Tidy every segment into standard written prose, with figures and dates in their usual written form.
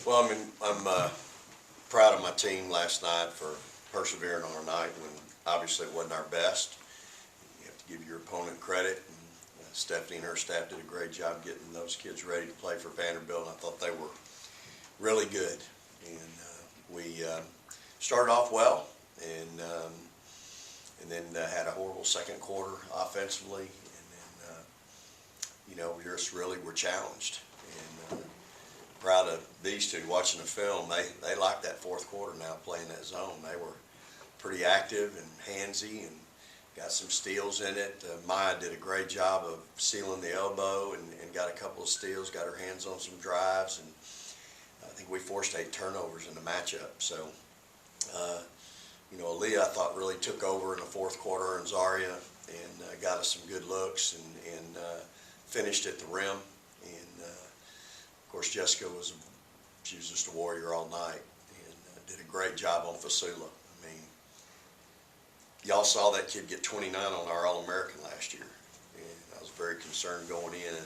Well, I'm proud of my team last night for persevering on a night when obviously it wasn't our best. You have to give your opponent credit. And, Stephanie and her staff did a great job getting those kids ready to play for Vanderbilt. And I thought they were really good. And we started off well, and then had a horrible second quarter offensively. And then, we just really were challenged. And proud of these two watching the film. They like that fourth quarter now, playing that zone. They were pretty active and handsy and got some steals in it. Myah did a great job of sealing the elbow and got a couple of steals, got her hands on some drives, and I think we forced 8 turnovers in the matchup. So, Aliyah, I thought, really took over in the fourth quarter, and Zaria, and got us some good looks and finished at the rim. And of course, Jessica was just a warrior all night and did a great job on Fasula. I mean, y'all saw that kid get 29 on our All-American last year, and I was very concerned going in. And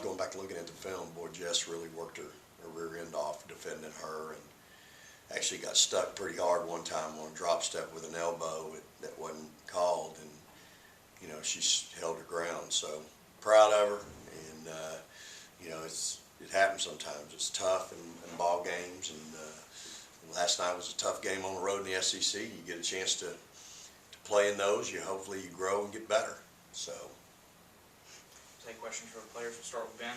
going back and looking at the film, boy, Jess really worked her rear end off defending her, and actually got stuck pretty hard one time on a drop step with an elbow that wasn't called, and she held her ground. So proud of her, and it happens sometimes. It's tough in ball games, and last night was a tough game on the road in the SEC. You get a chance to play in those. Hopefully you grow and get better. So. Take questions from the players. We'll start with Ben.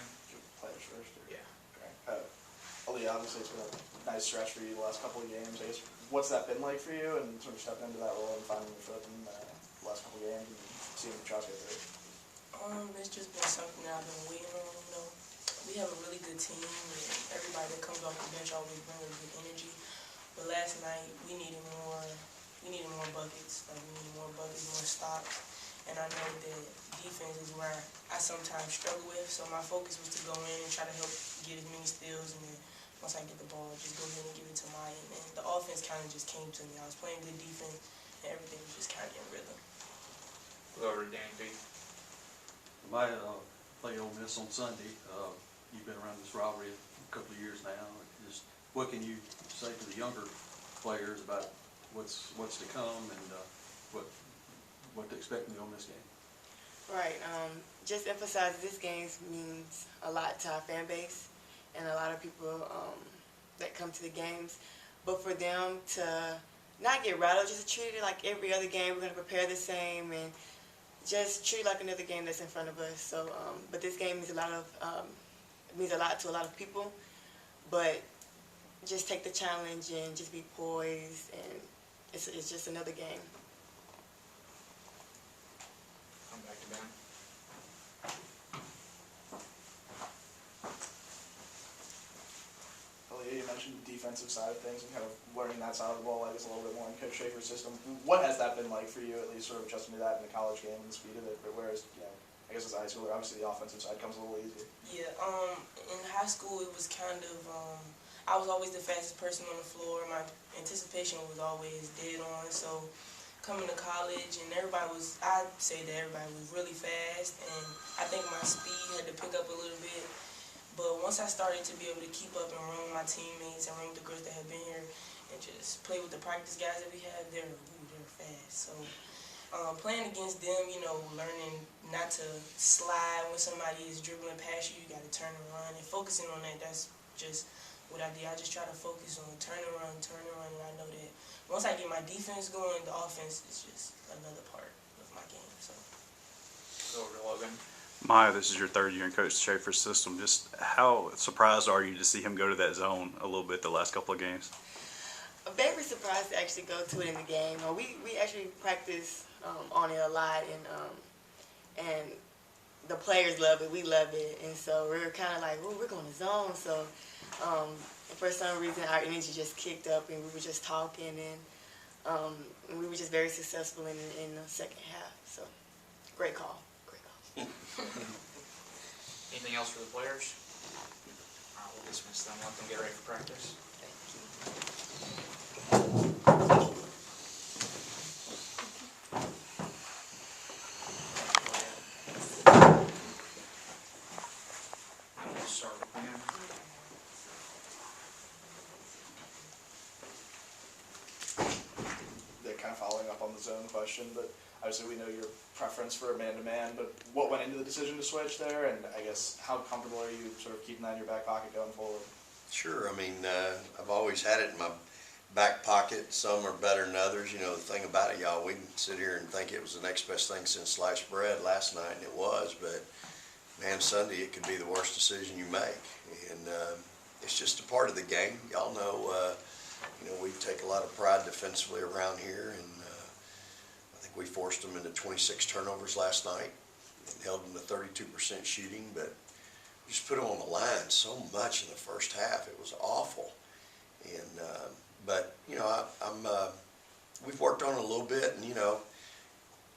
Players first? Or? Yeah. Okay. Aliyah, obviously it's been a nice stretch for you the last couple of games. I guess, what's that been like for you, and sort of stepping into that role and finding your foot in the last couple of games and seeing the shots get through? It's just been something that I've been waiting on. We have a really good team, and everybody that comes off the bench always brings a good energy. But last night we needed more buckets. Like, we needed more buckets, more stops. And I know that defense is where I sometimes struggle with, so my focus was to go in and try to help get as many steals, and then once I get the ball, just go ahead and give it to Myah. And then the offense kind of just came to me. I was playing good defense, and everything was just kind of in rhythm. We'll go over to Danny B. Myah played Ole Miss on Sunday. You've been around this rivalry a couple of years now. Just what can you say to the younger players about what's to come and what to expect in the Ole Miss game? Right. Just emphasize this game means a lot to our fan base and a lot of people that come to the games. But for them to not get rattled, just to treat it like every other game. We're going to prepare the same and just treat it like another game that's in front of us. So, but this game means a lot to a lot of people. But just take the challenge and just be poised, and it's just another game. Come back to Ben. Aliyah, you mentioned the defensive side of things and kind of learning that side of the ball, I guess, a little bit more in Coach Schaefer's system. What has that been like for you, at least sort of adjusting to that in the college game and the speed of it? But whereas, I guess as a high schooler, obviously the offensive side comes a little easier. Yeah, in high school it was kind of, I was always the fastest person on the floor. My anticipation was always dead on. So coming to college, and I'd say that everybody was really fast, and I think my speed had to pick up a little bit. But once I started to be able to keep up and run with my teammates and run with the girls that have been here and just play with the practice guys that we have, they're fast. So playing against them, learning not to slide when somebody is dribbling past you, you got to turn and run. And focusing on that, that's just what I did. I just try to focus on turn and run, and I know that once I get my defense going, the offense is just another part of my game. So. Go over to Logan. Myah, this is your third year in Coach Schaefer's system. Just how surprised are you to see him go to that zone a little bit the last couple of games? I'm very surprised to actually go to it in the game. We actually practice on it a lot, and the players love it. We love it, and so we're kind of like, oh, we're going to zone. So for some reason, our energy just kicked up, and we were just talking, and we were just very successful in the second half. So great call. Anything else for the players? All right, we'll dismiss them. Let them get ready for practice. I'm going to start with Ben. on the zone question, but obviously we know your preference for man-to-man, but what went into the decision to switch there, and I guess how comfortable are you sort of keeping that in your back pocket going forward? Sure. I mean, I've always had it in my back pocket. Some are better than others. You know, the thing about it, y'all, we can sit here and think it was the next best thing since sliced bread last night, and it was, but man, Sunday it could be the worst decision you make. And it's just a part of the game. Y'all know, you know, we take a lot of pride defensively around here, and I think we forced them into 26 turnovers last night and held them to 32% shooting, but just put them on the line so much in the first half. It was awful. And but you know, we've worked on it a little bit, and you know,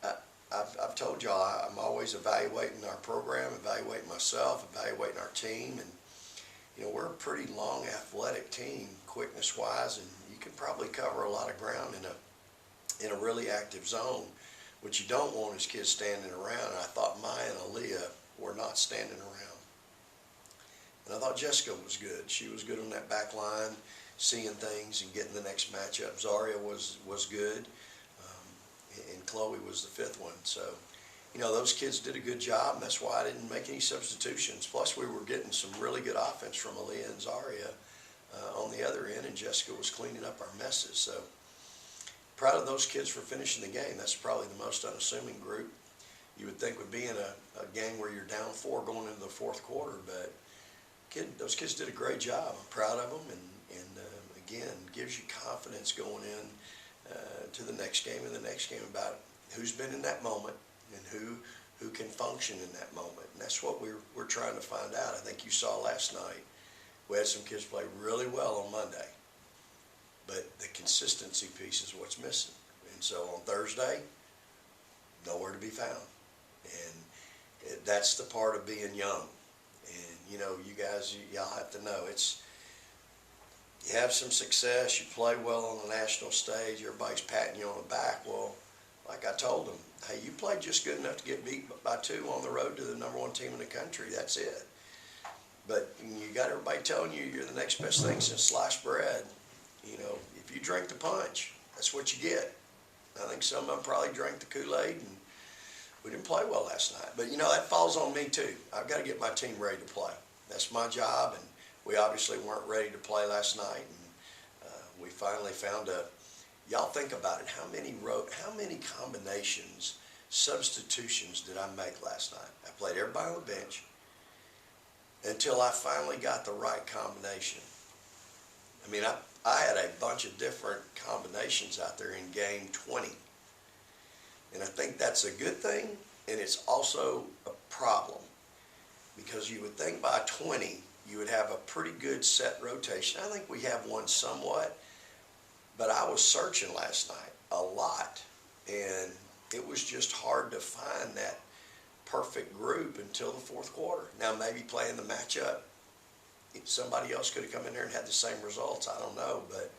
I've told y'all I'm always evaluating our program, evaluating myself, evaluating our team, and you know, we're a pretty long athletic team, quickness wise, and you can probably cover a lot of ground in a really active zone. What you don't want is kids standing around. And I thought Myah and Aliyah were not standing around. And I thought Jessica was good. She was good on that back line, seeing things and getting the next matchup. Zaria was good, and Chloe was the fifth one. So, you know, those kids did a good job, and that's why I didn't make any substitutions. Plus, we were getting some really good offense from Aliyah and Zaria on the other end, and Jessica was cleaning up our messes. So, proud of those kids for finishing the game. That's probably the most unassuming group you would think would be in a game where you're down 4 going into the fourth quarter, but those kids did a great job. I'm proud of them, and again, gives you confidence going in to the next game and the next game about who's been in that moment and who can function in that moment. And that's what we're trying to find out. I think you saw last night, we had some kids play really well on Monday, but the consistency piece is what's missing. And so on Thursday, nowhere to be found. And that's the part of being young. And, you know, you guys, y'all have to know, you have some success, you play well on the national stage, everybody's patting you on the back. Well, like I told them, hey, you played just good enough to get beat by 2 on the road to the #1 team in the country. That's it. But you got everybody telling you you're the next best thing since sliced bread. You know, if you drink the punch, that's what you get. I think some of them probably drank the Kool-Aid, and we didn't play well last night. But, you know, that falls on me, too. I've got to get my team ready to play. That's my job, and we obviously weren't ready to play last night. And we finally found y'all think about it, how many combinations, substitutions did I make last night? I played everybody on the bench until I finally got the right combination. I mean, I had a bunch of different combinations out there in game 20. And I think that's a good thing, and it's also a problem, because you would think by 20 you would have a pretty good set rotation. I think we have one somewhat, but I was searching last night a lot, and it was just hard to find that perfect group until the fourth quarter. Now, maybe playing the matchup, somebody else could have come in there and had the same results. I don't know, but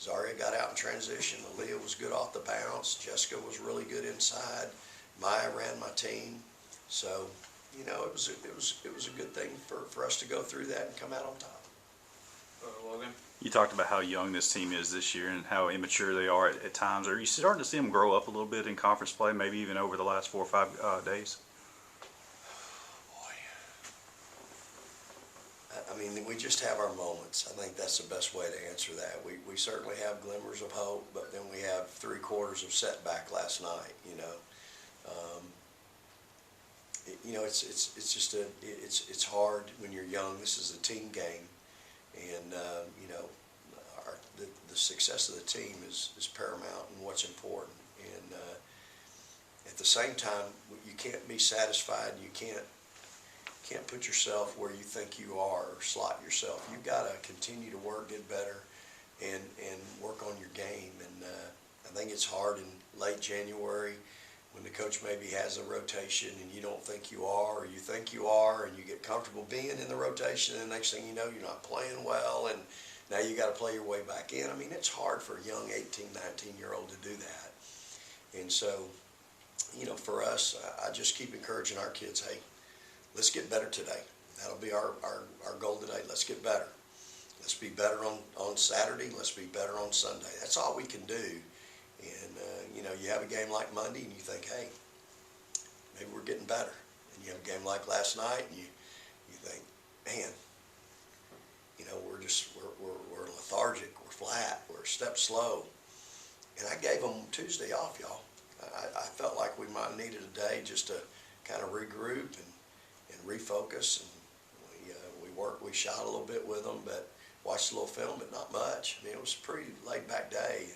Zaria got out in transition. Aliyah was good off the bounce. Jessica was really good inside. Myah ran my team. So, you know, it was a good thing for us to go through that and come out on top. Logan? You talked about how young this team is this year and how immature they are at times. Are you starting to see them grow up a little bit in conference play, maybe even over the last 4 or 5 days? I mean, we just have our moments. I think that's the best way to answer that. We certainly have glimmers of hope, but then we have 3 quarters of setback last night. You know, it's just it's hard when you're young. This is a team game, and you know, the success of the team is paramount and what's important. And at the same time, you can't be satisfied. You can't put yourself where you think you are or slot yourself. You've got to continue to work, get better, and work on your game. And I think it's hard in late January when the coach maybe has a rotation and you don't think you are, or you think you are, and you get comfortable being in the rotation, and the next thing you know, you're not playing well, and now you got to play your way back in. I mean, it's hard for a young 18, 19-year-old to do that. And so, you know, for us, I just keep encouraging our kids, hey, let's get better today. That'll be our goal today. Let's get better. Let's be better on Saturday. Let's be better on Sunday. That's all we can do. And, you know, you have a game like Monday and you think, hey, maybe we're getting better. And you have a game like last night and you think, man, you know, we're lethargic, we're flat, we're a step slow. And I gave them Tuesday off, y'all. I felt like we might have needed a day just to kind of regroup and refocus. And we shot a little bit with them, but watched a little film, but not much. I mean, it was a pretty laid-back day.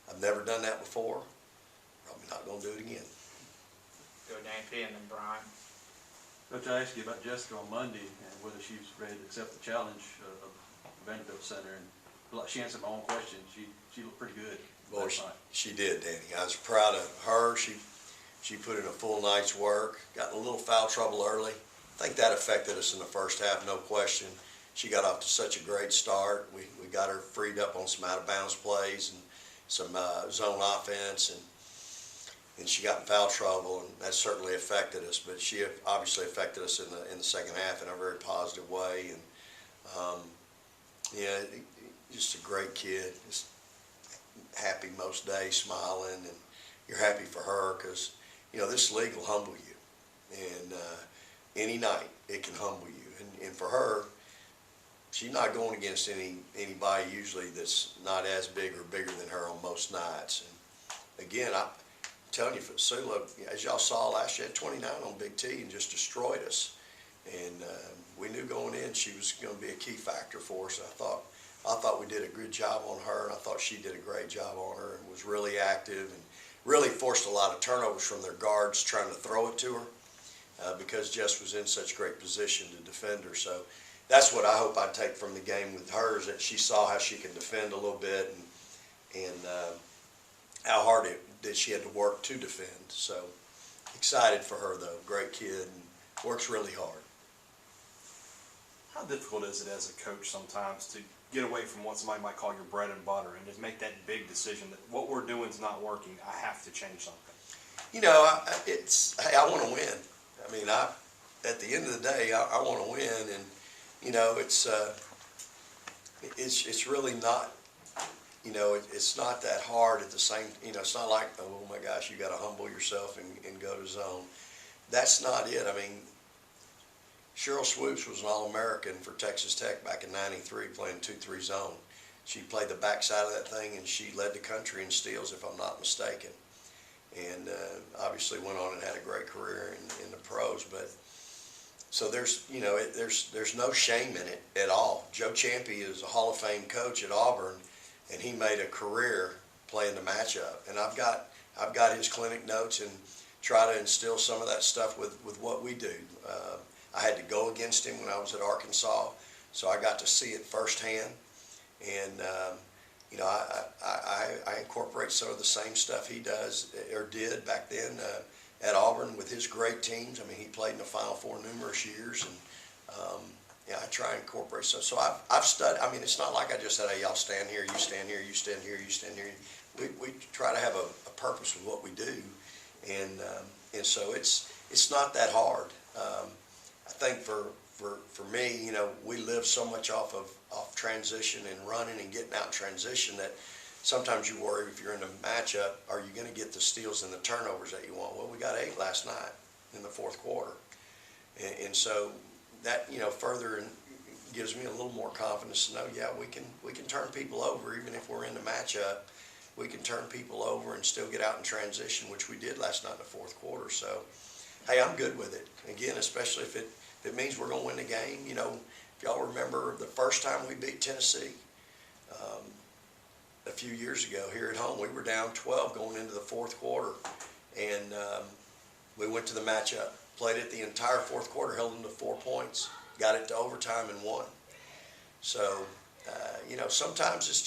I've never done that before. Probably not going to do it again. Go Danny P. and then Brian. Coach, I asked you about Jessica on Monday and whether she was ready to accept the challenge of Vanderbilt Center, and she answered my own question. She looked pretty good. Boy, she did, Danny. I was proud of her. She put in a full night's work. Got in a little foul trouble early. I think that affected us in the first half, no question. She got off to such a great start. We got her freed up on some out-of-bounds plays and some zone offense, and she got in foul trouble, and that certainly affected us. But she obviously affected us in the second half in a very positive way. And yeah, just a great kid. Just happy most days, smiling, and you're happy for her because, you know, this league will humble you. And any night it can humble you. And for her, she's not going against anybody usually that's not as big or bigger than her on most nights. And again, I'm telling you, for Sula, as y'all saw last year, had 29 on Big T and just destroyed us. And we knew going in she was going to be a key factor for us. I thought we did a good job on her, and I thought she did a great job on her and was really active and really forced a lot of turnovers from their guards trying to throw it to her because Jess was in such great position to defend her. So that's what I hope I take from the game with her, is that she saw how she can defend a little bit and how hard that she had to work to defend. So excited for her, though. Great kid and works really hard. How difficult is it as a coach sometimes to get away from what somebody might call your bread and butter and just make that big decision that what we're doing is not working, I have to change something? You know, hey, I want to win. I mean, at the end of the day, I want to win, and you know, it's really not, you know, it's not that hard at the same, you know, it's not like, oh my gosh, you got to humble yourself and go to zone. That's not it. I mean, Cheryl Swoops was an All-American for Texas Tech back in '93 playing 2-3 zone. She played the backside of that thing, and she led the country in steals, if I'm not mistaken. And obviously went on and had a great career in the pros. But so there's, you know, there's no shame in it at all. Joe Champy is a Hall of Fame coach at Auburn, and he made a career playing the matchup. And I've got his clinic notes and try to instill some of that stuff with what we do. I had to go against him when I was at Arkansas, so I got to see it firsthand. And you know, I incorporate some of the same stuff he does or did back then at Auburn with his great teams. I mean, he played in the Final Four numerous years, and yeah, I try and incorporate stuff. So I've studied. I mean, it's not like I just said, hey, y'all stand here, you stand here, you stand here, you stand here. We try to have a purpose with what we do, and so it's not that hard. I think for me, you know, we live so much off transition and running and getting out in transition that sometimes you worry if you're in a matchup, are you going to get the steals and the turnovers that you want? Well, we got 8 last night in the fourth quarter. And so that, you know, further gives me a little more confidence to know, yeah, we can turn people over even if we're in the matchup. We can turn people over and still get out in transition, which we did last night in the fourth quarter. So, hey, I'm good with it. Again, especially if it means we're going to win the game. You know, if y'all remember the first time we beat Tennessee a few years ago here at home, we were down 12 going into the fourth quarter, and we went to the matchup, played it the entire fourth quarter, held them to 4 points, got it to overtime and won. So, you know, sometimes it's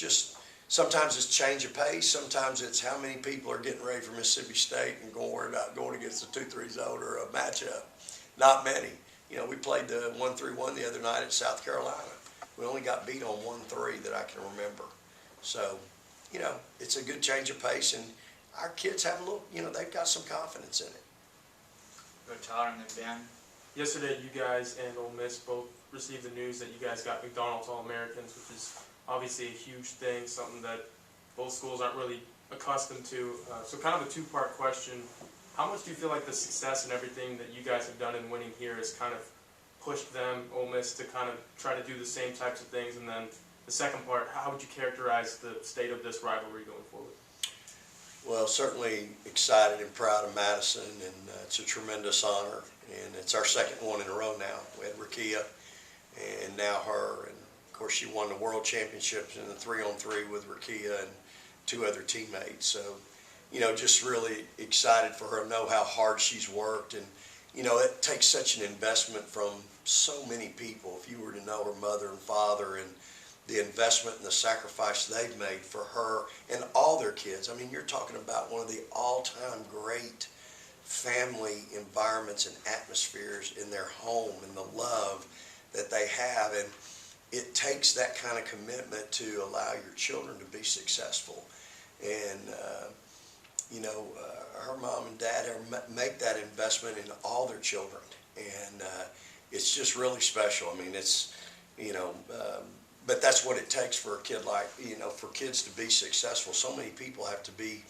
change of pace. Sometimes it's how many people are getting ready for Mississippi State and worried about going against a 2-3 zone or a matchup. Not many. You know, we played the 1-3-1 the other night at South Carolina. We only got beat on 1-3 that I can remember. So, you know, it's a good change of pace, and our kids have a little, you know, they've got some confidence in it. Go Tyler and then Ben. Yesterday, you guys and Ole Miss both received the news that you guys got McDonald's All-Americans, which is obviously a huge thing, something that both schools aren't really accustomed to. So kind of a two-part question. How much do you feel like the success and everything that you guys have done in winning here has kind of pushed them, Ole Miss, to kind of try to do the same types of things? And then the second part, how would you characterize the state of this rivalry going forward? Well, certainly excited and proud of Madison, and it's a tremendous honor. And it's our second one in a row now. We had Rakia and now her. And of course, she won the world championships in the 3-on-3 with Rakia and 2 other teammates. So, you know, just really excited for her to know how hard she's worked. And, you know, it takes such an investment from so many people. If you were to know her mother and father and the investment and the sacrifice they've made for her and all their kids. I mean, you're talking about one of the all-time great family environments and atmospheres in their home and the love that they have. And it takes that kind of commitment to allow your children to be successful. And, you know, her mom and dad make that investment in all their children. And it's just really special. I mean, it's, you know, but that's what it takes for a kid like, you know, for kids to be successful. So many people have to be,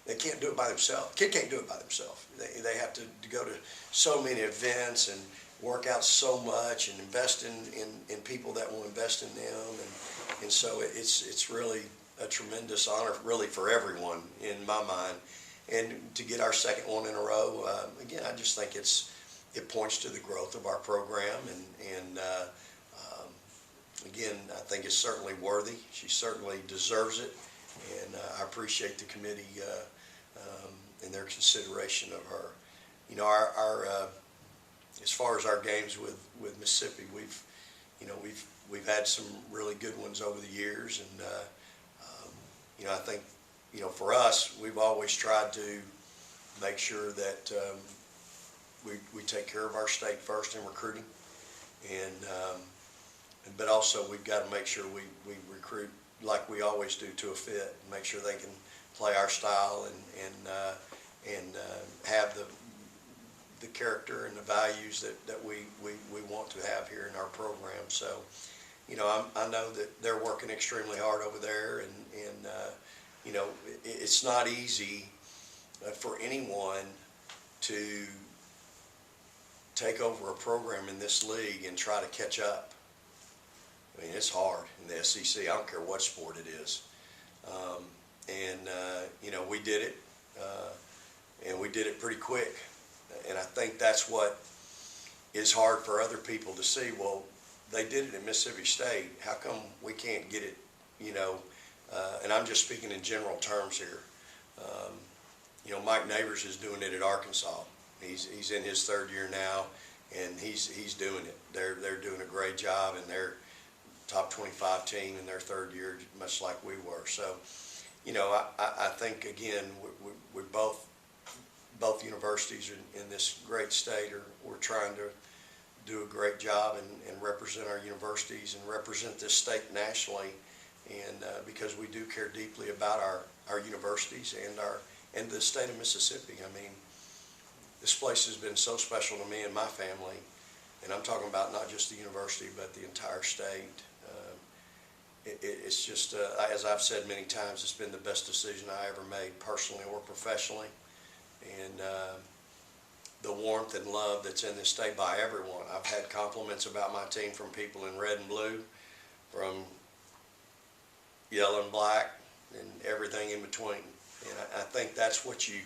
they can't do it by themselves. Kid can't do it by themselves. They have to go to so many events and work out so much and invest in people that will invest in them. And so it's really a tremendous honor, really, for everyone in my mind. And to get our second one in a row, again, I just think it points to the growth of our program. And again, I think it's certainly worthy. She certainly deserves it. And I appreciate the committee and their consideration of her. You know, our as far as our games with Mississippi, we've had some really good ones over the years. And you know, I think, you know, for us, we've always tried to make sure that we take care of our state first in recruiting, but also we've got to make sure we recruit like we always do to a fit, and make sure they can play our style and have the character and the values that we want to have here in our program. So, you know, I know that they're working extremely hard over there, and you know, it's not easy for anyone to take over a program in this league and try to catch up. I mean, it's hard in the SEC. I don't care what sport it is. You know, we did it, and we did it pretty quick. And I think that's what is hard for other people to see. Well, they did it in Mississippi State. How come we can't get it, you know? And I'm just speaking in general terms here. You know, Mike Neighbors is doing it at Arkansas. He's in his 3rd year now, and he's doing it. They're doing a great job, and they're top 25 team in their 3rd year, much like we were. So, you know, I think, again, we both universities in this great state we're trying to do a great job and represent our universities and represent this state nationally, and because we do care deeply about our universities and the state of Mississippi. I mean, this place has been so special to me and my family, and I'm talking about not just the university but the entire state. It's just, as I've said many times, it's been the best decision I ever made, personally or professionally. And the warmth and love that's in this state by everyone. I've had compliments about my team from people in red and blue, from yellow and black, and everything in between. And I think that's what you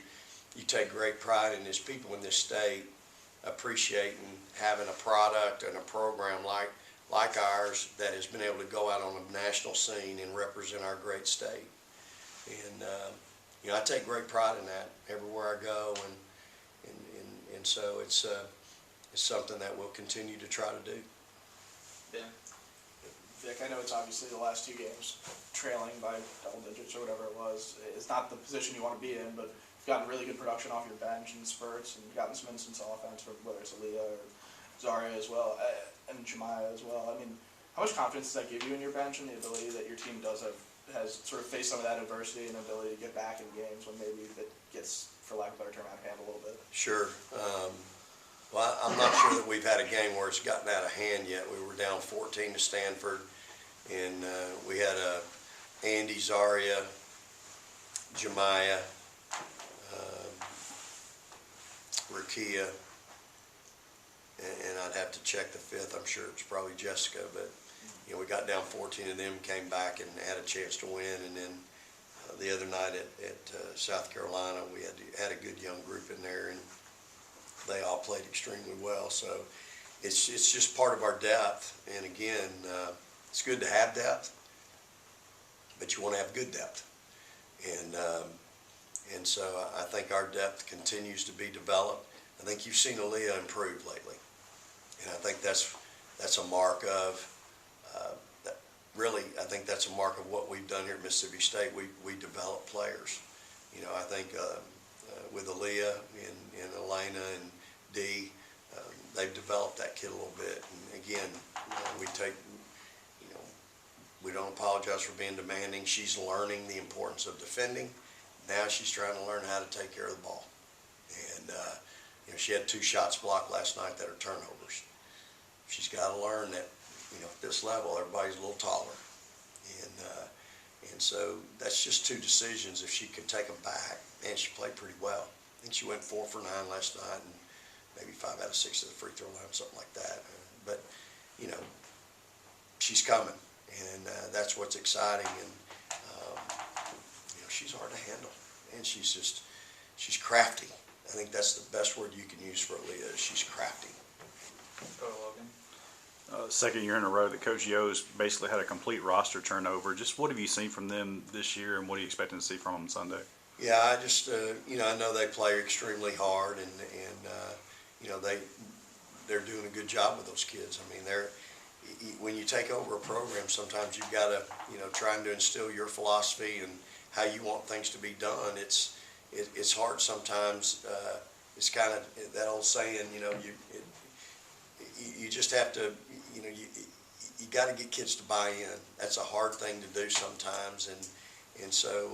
take great pride in, is people in this state appreciating having a product and a program like ours that has been able to go out on a national scene and represent our great state. And you know, I take great pride in that everywhere I go, and so it's something that we'll continue to try to do. Yeah. Vic, I know it's obviously the last 2 games, trailing by double digits or whatever it was. It's not the position you want to be in, but you've gotten really good production off your bench in spurts, and you've gotten some instance offense, whether it's Aliyah or Zaria as well, and Myah as well. I mean, how much confidence does that give you in your bench and the ability that your team has sort of faced some of that adversity and ability to get back in games when maybe it gets, for lack of a better term, out of hand a little bit? Sure. Well, I'm not sure that we've had a game where it's gotten out of hand yet. We were down 14 to Stanford, and we had Andy, Zaria, Myah, Rakia, and I'd have to check the fifth. I'm sure it's probably Jessica, but you know, we got down 14 of them, came back and had a chance to win. And then the other night at South Carolina, we had a good young group in there, and they all played extremely well. So it's just part of our depth. And again, it's good to have depth, but you want to have good depth. And so I think our depth continues to be developed. I think you've seen Aliyah improve lately, and I think that's a mark of really. I think that's a mark of what we've done here at Mississippi State. We develop players. You know, I think with Aliyah and Elena and Dee, they've developed that kid a little bit. And again, we don't apologize for being demanding. She's learning the importance of defending. Now she's trying to learn how to take care of the ball. And you know, she had 2 shots blocked last night that are turnovers. She's got to learn that, you know, at this level, everybody's a little taller. And so that's just 2 decisions. If she could take them back, and she played pretty well. I think she went 4 for 9 last night, and maybe 5 out of 6 at the free throw line, something like that. But, you know, she's coming, and that's what's exciting. And, you know, she's hard to handle, and she's crafty. I think that's the best word you can use for Aliyah, is she's crafty. Go Logan. Second year in a row that Coach Yo's basically had a complete roster turnover. Just what have you seen from them this year, and what are you expecting to see from them Sunday? Yeah, I just, you know, I know they play extremely hard, and you know, they're doing a good job with those kids. I mean, when you take over a program, sometimes you've got to, you know, trying to instill your philosophy and how you want things to be done. It's hard sometimes. It's kind of that old saying, you know, you just have to, you know, you got to get kids to buy in. That's a hard thing to do sometimes, and so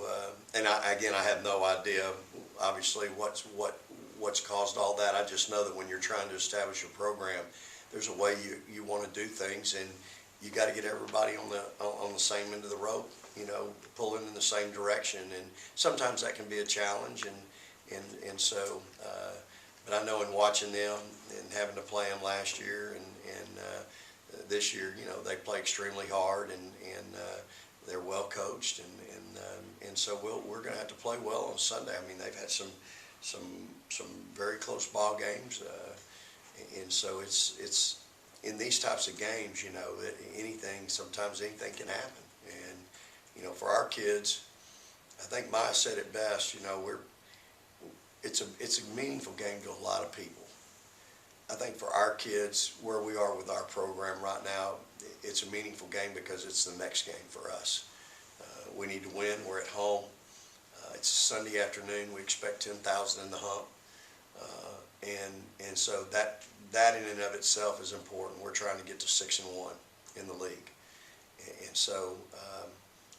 and I have no idea, obviously, what's caused all that. I just know that when you're trying to establish a program, there's a way you want to do things, and you got to get everybody on the same end of the rope, you know, pulling in the same direction, and sometimes that can be a challenge, and so. But I know in watching them and having to play them last year and this year, you know, they play extremely hard, and they're well coached, and so we're going to have to play well on Sunday. I mean, they've had some very close ball games, and so it's in these types of games, you know, that sometimes anything can happen. And you know, for our kids, I think Myah said it best. You know, it's a meaningful game to a lot of people. I think for our kids, where we are with our program right now, it's a meaningful game because it's the next game for us. We need to win. We're at home. It's a Sunday afternoon. We expect 10,000 in the hump, and so that in and of itself is important. We're trying to get to 6-1 in the league, and so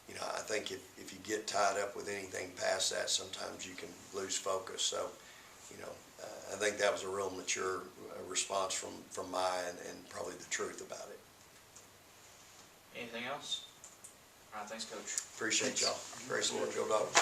you know, I think if you get tied up with anything past that, sometimes you can lose focus. So, you know, I think that was a real mature response from Myah, and probably the truth about it. Anything else? All right, thanks, Coach. Appreciate y'all. Praise the Lord. Go Dogs.